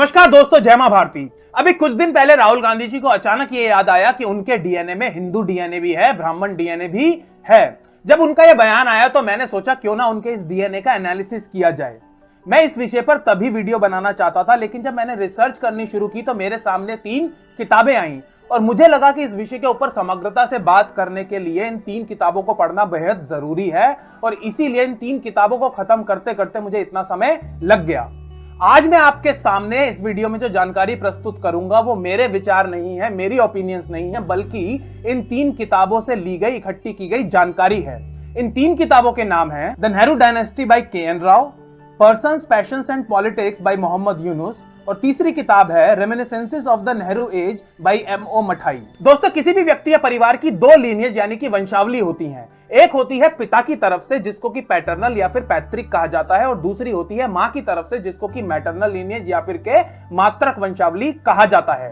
नमस्कार दोस्तों, जय मां भारती। अभी कुछ दिन पहले राहुल गांधी जी को अचानक ये याद आया कि उनके डीएनए में हिंदू डीएनए भी है, ब्राह्मण डीएनए भी है। जब उनका ये बयान आया तो मैंने सोचा क्यों ना उनके इस डीएनए का एनालिसिस किया जाए। मैं इस विषय पर तभी वीडियो बनाना चाहता था, लेकिन जब मैंने रिसर्च करनी शुरू की तो मेरे सामने 3 किताबें आईं और मुझे लगा कि इस विषय के ऊपर समग्रता से बात करने के लिए इन 3 किताबों को पढ़ना बेहद जरूरी है और इसीलिए इन 3 किताबों को खत्म करते करते मुझे इतना समय लग गया। आज मैं आपके सामने इस वीडियो में जो जानकारी प्रस्तुत करूंगा वो मेरे विचार नहीं है, मेरी ओपिनियंस नहीं है, बल्कि इन 3 किताबों से ली गई, इकट्ठी की गई जानकारी है। इन 3 किताबों के नाम हैं the Nehru dynasty by K N. Rao, persons, passions and politics by Mohammad Yunus और तीसरी किताब है reminiscences of the Nehru age by M O. Mathai. दोस्तों, किसी भी व्यक्ति या परिवार की 2 लीनियज यानी कि वंशावली होती हैं। एक होती है पिता की तरफ से जिसको कि पैटर्नल या फिर पैतृक कहा जाता है और दूसरी होती है मां की तरफ से जिसको कि मैटरनल लीनियज या फिर के मात्रक वंशावली कहा जाता है।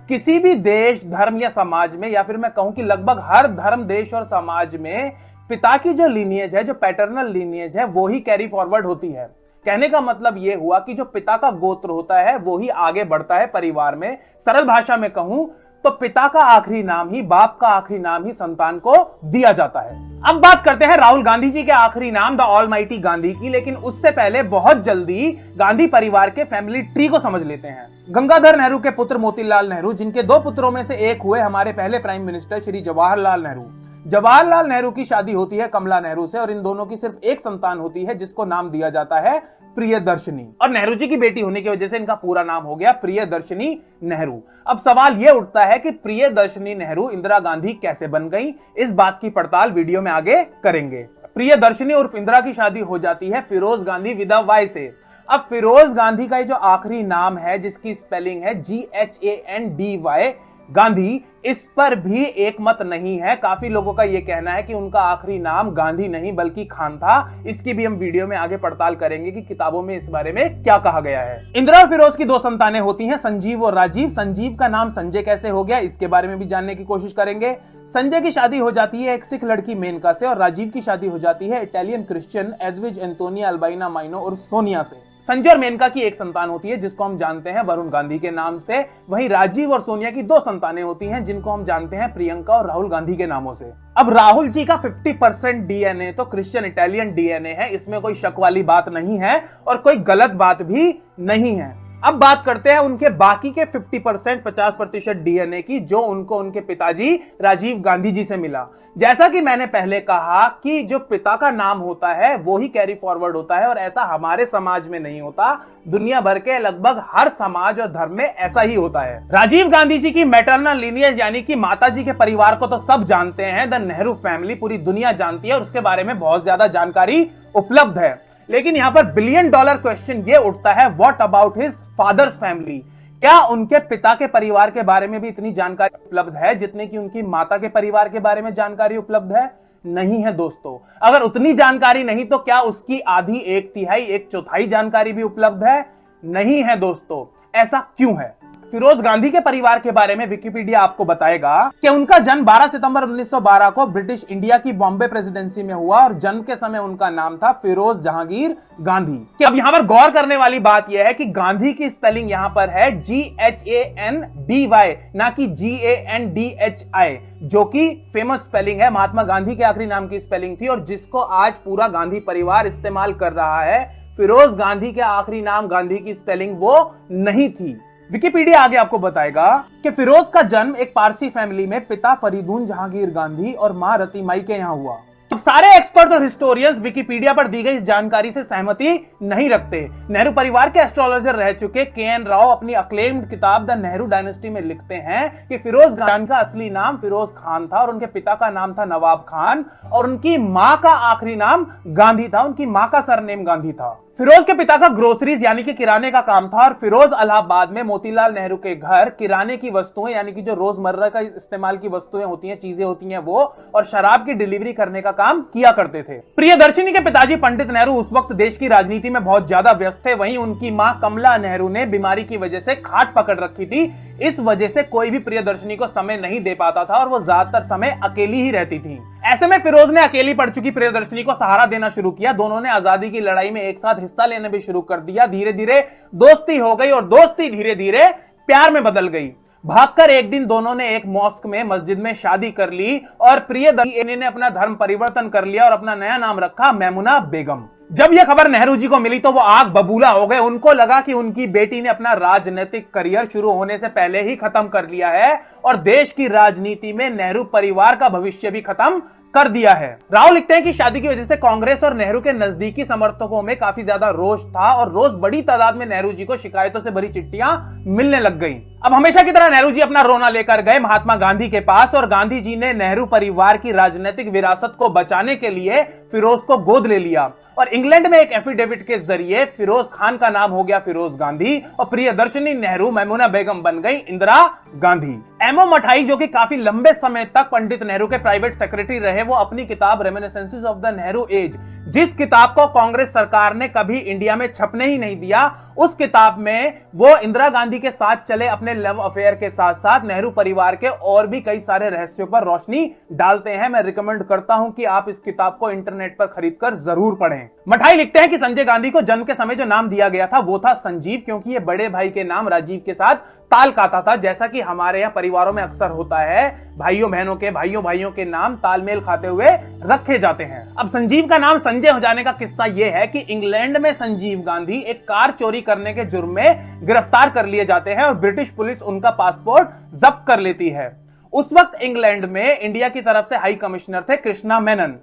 किसी भी देश, धर्म या समाज में, या फिर मैं कहूं कि लगभग हर धर्म, देश और समाज में पिता की जो लीनियज है, जो पैटर्नल लीनियज है, वो ही कैरी फॉरवर्ड होती है। कहने का मतलब यह हुआ कि जो पिता का गोत्र होता है वो ही आगे बढ़ता है परिवार में। सरल भाषा में कहूं तो पिता का आखिरी नाम ही, बाप का आखिरी नाम ही संतान को दिया जाता है। अब बात करते हैं राहुल गांधी जी के आखिरी नाम द ऑलमाइटी गांधी की, लेकिन उससे पहले बहुत जल्दी गांधी परिवार के फैमिली ट्री को समझ लेते हैं। गंगाधर नेहरू के पुत्र मोतीलाल नेहरू, जिनके 2 पुत्रों में से एक हुए हमारे पहले प्राइम मिनिस्टर श्री जवाहरलाल नेहरू। जवाहरलाल नेहरू की शादी होती है कमला नेहरू से और इन दोनों की सिर्फ एक संतान होती है जिसको नाम दिया जाता है प्रियदर्शनी। और नेहरू जी की बेटी होने की वजह से इनका पूरा नाम हो गया प्रियदर्शनी नेहरू। अब सवाल यह उठता है कि प्रियदर्शनी नेहरू इंदिरा गांधी कैसे बन गई? इस बात की पड़ताल वीडियो में आगे करेंगे। प्रियदर्शनी उर्फ इंदिरा की शादी हो जाती है Feroze Gandhi with a Y से। अब फिरोज गांधी का जो आखिरी नाम है, जिसकी स्पेलिंग है GHANDY गांधी, इस पर भी एक मत नहीं है। काफी लोगों का यह कहना है कि उनका आखिरी नाम गांधी नहीं बल्कि खान था। इसकी भी हम वीडियो में आगे पड़ताल करेंगे कि किताबों में इस बारे में क्या कहा गया है। इंदिरा और फिरोज की 2 संतानें होती हैं, संजीव और राजीव। संजीव का नाम संजय कैसे हो गया, इसके बारे में भी जानने की कोशिश करेंगे। संजय की शादी हो जाती है एक सिख लड़की मेनका से और राजीव की शादी हो जाती है इटालियन क्रिश्चियन एडविज एंटोनिया अल्बाइना माइनो और सोनिया से। संजय और मेनका की एक संतान होती है जिसको हम जानते हैं वरुण गांधी के नाम से। वहीं राजीव और सोनिया की 2 संतानें होती हैं जिनको हम जानते हैं प्रियंका और राहुल गांधी के नामों से। अब राहुल जी का 50% डीएनए तो क्रिश्चियन इटालियन डीएनए है, इसमें कोई शक वाली बात नहीं है और कोई गलत बात भी नहीं है। अब बात करते हैं उनके बाकी के 50% डीएनए की, जो उनको उनके पिताजी राजीव गांधी जी से मिला। जैसा कि मैंने पहले कहा कि जो पिता का नाम होता है वो ही कैरी फॉरवर्ड होता है और ऐसा हमारे समाज में नहीं होता, दुनिया भर के लगभग हर समाज और धर्म में ऐसा ही होता है। राजीव गांधी जी की मैटरनल लीनियज यानी कि माताजी के परिवार को तो सब जानते हैं, द नेहरू फैमिली पूरी दुनिया जानती है और उसके बारे में बहुत ज्यादा जानकारी उपलब्ध है। लेकिन यहां पर $1 बिलियन क्वेश्चन ये उठता है, what about his father's family? क्या उनके पिता के परिवार के बारे में भी इतनी जानकारी उपलब्ध है जितने की उनकी माता के परिवार के बारे में जानकारी उपलब्ध है? नहीं है दोस्तों। अगर उतनी जानकारी नहीं तो क्या उसकी आधी, 1/3, 1/4 जानकारी भी उपलब्ध है? नहीं है दोस्तों। ऐसा क्यों है? फिरोज गांधी के परिवार के बारे में विकिपीडिया आपको बताएगा कि उनका जन्म 12 सितंबर 1912 को ब्रिटिश इंडिया की बॉम्बे प्रेसिडेंसी में हुआ और जन्म के समय उनका नाम था फिरोज जहांगीर गांधी। कि अब यहां पर गौर करने वाली बात यह है कि गांधी की स्पेलिंग यहां पर है GHANDY ना कि GANDHI, जो कि फेमस स्पेलिंग है, महात्मा गांधी के आखिरी नाम की स्पेलिंग थी और जिसको आज पूरा गांधी परिवार इस्तेमाल कर रहा है। फिरोज गांधी के आखिरी नाम गांधी की स्पेलिंग वो नहीं थी। विकिपीडिया आगे आपको बताएगा कि फिरोज का जन्म एक पारसी फैमिली में पिता फरीदून जहांगीर गांधी और मां रतीमाई के यहां हुआ। अब सारे एक्सपर्ट और हिस्टोरियंस विकिपीडिया पर दी गई इस जानकारी से सहमति नहीं रखते। नेहरू परिवार के एस्ट्रोलॉजर रह चुके के.एन. राव अपनी अक्लेम्ड किताब द नेहरू डायनेस्टी में लिखते हैं कि फिरोज खान का असली नाम फिरोज खान था और उनके पिता का नाम था नवाब खान और उनकी मां का आखिरी नाम गांधी था, उनकी मां का सरनेम गांधी था। फिरोज के पिता का ग्रोसरीज यानी कि किराने का काम था और फिरोज इलाहाबाद में मोतीलाल नेहरू के घर किराने की वस्तुएं यानी कि जो रोजमर्रा का इस्तेमाल की वस्तुएं होती हैं, चीजें होती हैं, वो और शराब की डिलीवरी करने का काम किया करते थे। प्रियदर्शनी के पिताजी पंडित नेहरू उस वक्त देश की राजनीति में बहुत ज्यादा व्यस्त थे। वहीं उनकी मां कमला नेहरू ने बीमारी की वजह से खाट पकड़ रखी थी। इस वजह से कोई भी प्रियदर्शनी को समय नहीं दे पाता था और वो ज्यादातर समय अकेली ही रहती थी। ऐसे में फिरोज ने अकेली पड़ चुकी प्रियदर्शनी को सहारा देना शुरू किया। दोनों ने आजादी की लड़ाई में एक साथ हिस्सा लेना भी शुरू कर दिया। धीरे धीरे दोस्ती हो गई और दोस्ती धीरे धीरे प्यार में बदल गई। भागकर एक दिन दोनों ने एक मॉस्क में मस्जिद में शादी कर ली और प्रियदर्शनी ने अपना धर्म परिवर्तन कर लिया और अपना नया नाम रखा मैमुना बेगम। जब यह खबर नेहरू जी को मिली तो वो आग बबूला हो गए। उनको लगा कि उनकी बेटी ने अपना राजनीतिक करियर शुरू होने से पहले ही खत्म कर लिया है और देश की राजनीति में नेहरू परिवार का भविष्य भी खत्म कर दिया है। राव लिखते हैं कि शादी की वजह से कांग्रेस और नेहरू के नजदीकी समर्थकों में काफी ज्यादा रोष था और रोज बड़ी तादाद में नेहरू जी को शिकायतों से भरी चिट्ठियां मिलने लग गई। अब हमेशा की तरह नेहरू जी अपना रोना लेकर गए महात्मा गांधी के पास और गांधी जी ने नेहरू परिवार की राजनीतिक विरासत को बचाने के लिए फिरोज को गोद ले लिया और इंग्लैंड में एक एफिडेविट के जरिए फिरोज खान का नाम हो गया फिरोज गांधी और प्रियदर्शनी नेहरू मैमुना बेगम बन गई इंदिरा गांधी। एमओ मठाई जो कि काफी लंबे समय तक पंडित नेहरू के प्राइवेट सेक्रेटरी रहे, वो अपनी किताब reminiscences of the Nehru as, जिस किताब को कांग्रेस सरकार ने कभी इंडिया में छपने ही नहीं दिया, उस किताब में वो इंदिरा गांधी के साथ चले अपने लव अफेयर के साथ साथ नेहरू परिवार के और भी कई सारे रहस्यों पर रोशनी डालते हैं। मैं रिकमेंड करता हूं कि आप इस किताब को इंटरनेट पर खरीदकर जरूर पढ़ें। मठाई लिखते हैं कि संजय गांधी को जन्म के समय जो नाम दिया गया था वो था संजीव, क्योंकि ये बड़े भाई के नाम राजीव के साथ ताल खाता था। जैसा कि हमारे यहाँ परिवारों में अक्सर होता है, भाइयों बहनों के भाइयों के नाम तालमेल खाते हुए रखे जाते हैं। अब संजीव का नाम संजय हो जाने का किस्सा यह है कि इंग्लैंड में संजीव गांधी एक कार चोरी करने के जुर्म में गिरफ्तार कर लिए जाते हैं और ब्रिटिश पुलिस उनका पासपोर्ट जब्त कर लेती है। उस वक्त इंग्लैंड में इंडिया की तरफ से हाई कमिश्नर थे कृष्णा मेनन।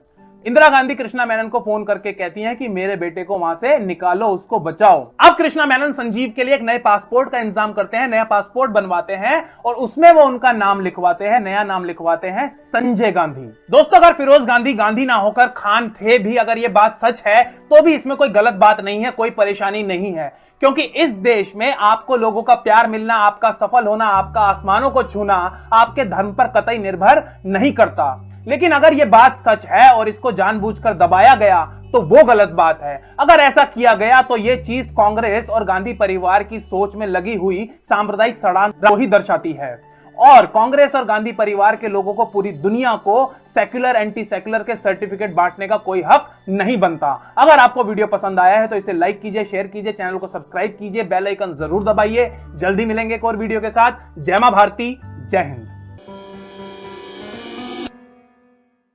इंदिरा गांधी कृष्णा मेनन को फोन करके कहती हैं कि मेरे बेटे को वहां से निकालो, उसको बचाओ। अब कृष्णा मेनन संजीव के लिए एक नए पासपोर्ट का इंतजाम करते हैं, नया पासपोर्ट बनवाते हैं और उसमें वो उनका नाम लिखवाते हैं, नया नाम लिखवाते हैं संजय गांधी। दोस्तों, अगर फिरोज गांधी गांधी ना होकर खान थे भी, अगर ये बात सच है तो भी इसमें कोई गलत बात नहीं है, कोई परेशानी नहीं है, क्योंकि इस देश में आपको लोगों का प्यार मिलना, आपका सफल होना, आपका आसमानों को छूना आपके धर्म पर कतई निर्भर नहीं करता। लेकिन अगर यह बात सच है और इसको जानबूझकर दबाया गया तो वो गलत बात है। अगर ऐसा किया गया तो यह चीज कांग्रेस और गांधी परिवार की सोच में लगी हुई सांप्रदायिक षड्यंत्र को ही दर्शाती है और कांग्रेस और गांधी परिवार के लोगों को पूरी दुनिया को सेक्युलर एंटी सेक्युलर के सर्टिफिकेट बांटने का कोई हक नहीं बनता। अगर आपको वीडियो पसंद आया है तो इसे लाइक कीजिए, शेयर कीजिए, चैनल को सब्सक्राइब कीजिए, बेल आइकन जरूर दबाइए। जल्दी मिलेंगे एक और वीडियो के साथ। जय मां भारती, जय हिंद।